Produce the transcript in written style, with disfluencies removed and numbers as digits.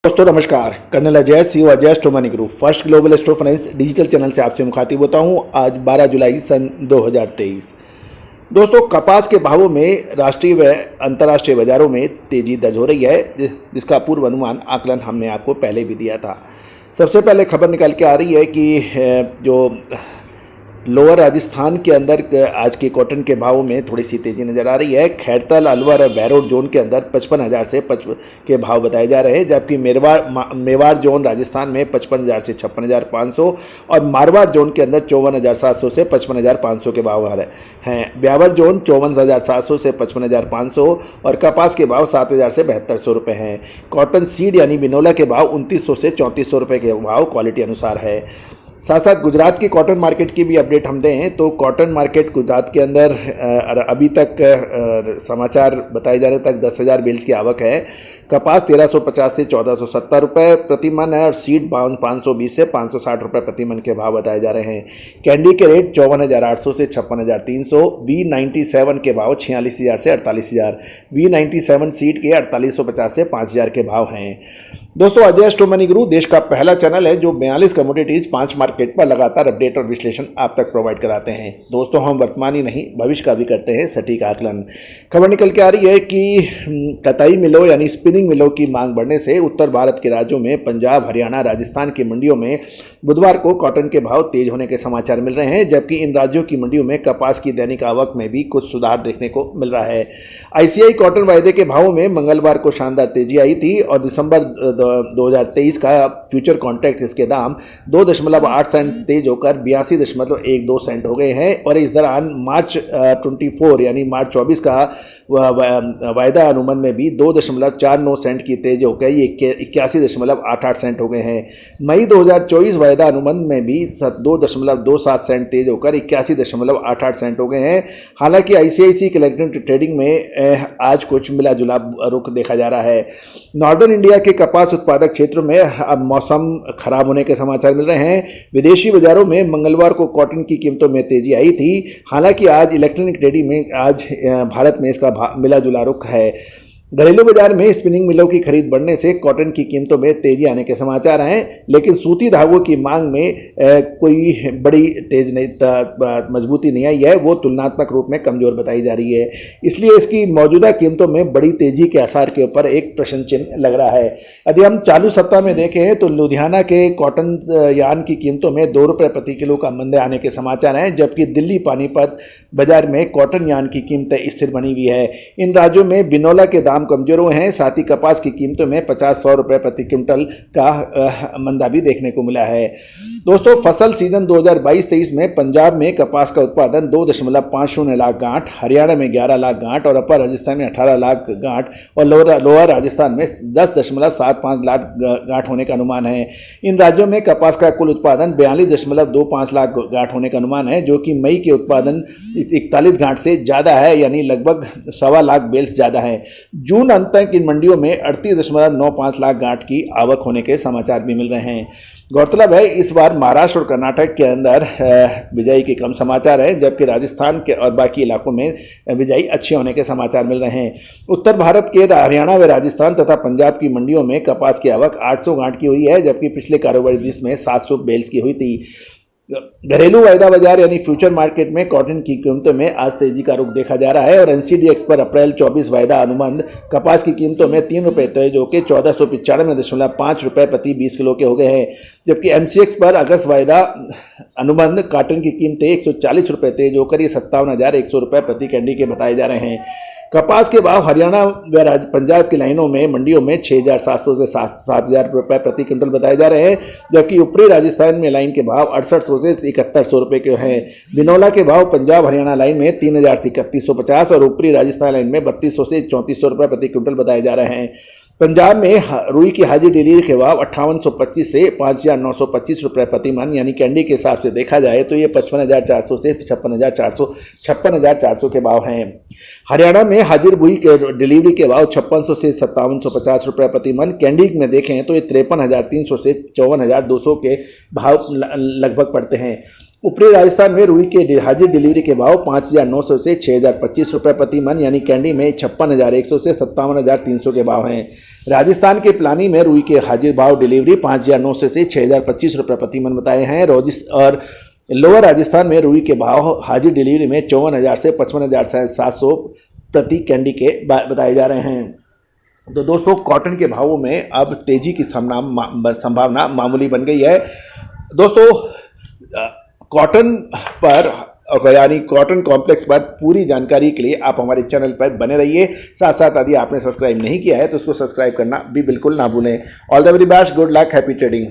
दोस्तों नमस्कार। Colonel Ajay CO Ajay astro money group first global astro finance digital channel से आपसे मुखातिब होता हूं। आज 12 जुलाई सन 2023। दोस्तों कपास के भावों में राष्ट्रीय व अंतर्राष्ट्रीय बाजारों में तेजी दर्ज हो रही है, जिसका पूर्व अनुमान आकलन हमने आपको पहले भी दिया था। सबसे पहले खबर निकल के आ रही है कि जो लोअर राजस्थान के अंदर आज के कॉटन के भावों में थोड़ी सी तेजी नजर आ रही है। खैरतल, अलवर और बैरोड जोन के अंदर 55,000 से 55 के भाव बताए जा रहे हैं, जबकि मेवाड़ जोन राजस्थान में 55,000 से 56,500 और मारवाड़ जोन के अंदर 54,700 से 55,500 के भाव हैं। ब्यावर जोन 54,700 से 55,500 और कपास के भाव 7,000 से 7,200 रुपये हैं। कॉटन सीड यानी बिनोला के भाव 2,900 से 3,400 रुपये के भाव क्वालिटी अनुसार है। साथ साथ गुजरात की कॉटन मार्केट की भी अपडेट हम दें तो कॉटन मार्केट गुजरात के अंदर अभी तक समाचार बताए जाने तक 10,000 बेल्स की आवक है। कपास 1,350 से 1,470 रुपये प्रति मन है और सीड 520 से 560 रुपये प्रति मन के भाव बताए जा रहे हैं। कैंडी के रेट 54,800 से 56,300, V97 के भाव 46,000 से 48,000, V97 सीड के 4,850 से 5,000 के भाव हैं। दोस्तों अजय एस्ट्रो मनी गुरु देश का पहला चैनल है जो 42 कमोडिटीज 5 मार्केट पर लगातार अपडेट और विश्लेषण आप तक प्रोवाइड कराते हैं। दोस्तों हम वर्तमान ही नहीं भविष्य का भी करते हैं सटीक आकलन। खबर निकल के आ रही है कि कताई मिलों यानी स्पिनिंग मिलों की मांग बढ़ने से उत्तर भारत के राज्यों में पंजाब, हरियाणा, राजस्थान की मंडियों में बुधवार को कॉटन के भाव तेज होने के समाचार मिल रहे हैं, जबकि इन राज्यों की मंडियों में कपास की दैनिक आवक में भी कुछ सुधार देखने को मिल रहा है। आईसीआई कॉटन वायदे के भावों में मंगलवार को शानदार तेजी आई थी और दिसंबर 2023 का फ्यूचर कॉन्ट्रैक्ट इसके दाम 2.8 सेंट तेज होकर 82.12 सेंट हो गए हैं और इस दौरान मार्च 24 यानी मार्च 24 का वायदा अनुमान में भी 2.49 सेंट की तेज होकर ये 81.88 सेंट हो गए हैं। मई 2024 वायदा अनुमान में भी 2.27 सेंट तेज होकर 81.88 सेंट हो गए हैं। हालांकि आईसीआईसी के इलेक्ट्रॉनिक ट्रेडिंग में आज कुछ मिला जुला रुख देखा जा रहा है। नॉर्दर्न इंडिया के कपास उत्पादक क्षेत्रों में अब मौसम खराब होने के समाचार मिल रहे हैं। विदेशी बाजारों में मंगलवार को कॉटन की कीमतों में तेजी आई थी। हालांकि आज इलेक्ट्रॉनिक ट्रेडिंग में आज भारत में इसका मिला जुला रुख है। घरेलू बाजार में स्पिनिंग मिलों की खरीद बढ़ने से कॉटन की कीमतों में तेजी आने के समाचार हैं, लेकिन सूती धागों की मांग में कोई बड़ी तेज नहीं मजबूती नहीं आई है, वो तुलनात्मक रूप में कमजोर बताई जा रही है। इसलिए इसकी मौजूदा कीमतों में बड़ी तेजी के आसार के ऊपर एक प्रश्न चिन्ह लग रहा है। यदि हम चालू सप्ताह में देखें तो लुधियाना के कॉटन यान की कीमतों में 2 रुपये प्रति किलो का मंदे आने के समाचार हैं, जबकि दिल्ली पानीपत बाजार में कॉटन यान की कीमतें स्थिर बनी हुई है। इन राज्यों में बिनोला के दाम कमजोर हुए हैं। साथ ही कपास की कीमतों में 50-100 रुपये प्रति क्विंटल का मंदा भी देखने को मिला है। दोस्तों फसल सीजन 2022-23 में पंजाब में कपास का उत्पादन 2.50 लाख गांठ, हरियाणा में 11 लाख गांठ और अपर राजस्थान में 18 लाख गांठ और लोअर राजस्थान में 10.75 लाख गांठ होने का अनुमान है। इन राज्यों में कपास का कुल उत्पादन 42.25 लाख गांठ होने का अनुमान है, जो कि मई के उत्पादन 41 गांठ से ज़्यादा है, यानी लगभग 1.25 लाख बेल्स ज़्यादा है। जून अंत तक इन मंडियों में 38.95 लाख गांठ की आवक होने के समाचार भी मिल रहे हैं। गौरतलब है इस बार महाराष्ट्र और कर्नाटक के अंदर बिजाई के कम समाचार हैं, जबकि राजस्थान के और बाकी इलाकों में बिजाई अच्छे होने के समाचार मिल रहे हैं। उत्तर भारत के हरियाणा व राजस्थान तथा पंजाब की मंडियों में कपास की आवक 800 गांठ की हुई है, जबकि पिछले कारोबारी दिवस में 700 बेल्स की हुई थी। घरेलू वायदा बाजार यानी फ्यूचर मार्केट में कॉटन की कीमतों में आज तेजी का रुख देखा जा रहा है और एनसीडीएक्स पर अप्रैल 24 वायदा अनुबंध कपास की कीमतों में 3 रुपये तेज होकर 1495.5 रुपये प्रति 20 किलो के हो गए हैं, जबकि एमसीएक्स पर अगस्त वायदा अनुबंध कॉटन की कीमतें 140 रुपये तेज होकर ये 57,100 रुपये प्रति कैंडी के बताए जा रहे हैं। कपास के भाव हरियाणा व पंजाब की लाइनों में मंडियों में 6,700 से 7,000 रुपये प्रति क्विंटल बताए जा रहे हैं, जबकि ऊपरी राजस्थान में लाइन के भाव 6800 से 7100 रुपये के हैं। बिनोला के भाव पंजाब हरियाणा लाइन में 3,000 से 3150 और ऊपरी राजस्थान लाइन में 3200 से 3400 रुपये प्रति क्विंटल बताए जा रहे हैं। पंजाब में रुई की हाजिर डिलीवरी के भाव 5825 से 5,925 रुपये प्रति मन यानी कैंडी के हिसाब से देखा जाए तो ये 55,400 से 56,400 के भाव हैं। हरियाणा में हाजिर रुई के डिलीवरी के भाव 5600 से 5750 रुपये प्रति मन, कैंडी में देखें तो ये 53,300 से 54,200 के भाव लगभग पड़ते हैं। ऊपरी राजस्थान में रुई के हाजिर डिलीवरी के भाव 5,900 से 6,025 रुपये प्रति मन, यानी कैंडी में 56,100 से 57,300 के भाव हैं। राजस्थान के पिलानी में रुई के हाजिर भाव डिलीवरी 5,900 से 6,025 रुपये प्रति मन बताए हैं। और लोअर राजस्थान में रुई के भाव हाजिर डिलीवरी में 54,000 से 55,700 प्रति कैंडी के बताए जा रहे हैं। तो दोस्तों, कॉटन के भावों में अब तेजी की संभावना मामूली बन गई है। दोस्तों, कॉटन पर यानी कॉटन कॉम्प्लेक्स पर पूरी जानकारी के लिए आप हमारे चैनल पर बने रहिए। साथ साथ यदि आपने सब्सक्राइब नहीं किया है तो उसको सब्सक्राइब करना भी बिल्कुल ना भूलें। All the very best, good luck, happy trading.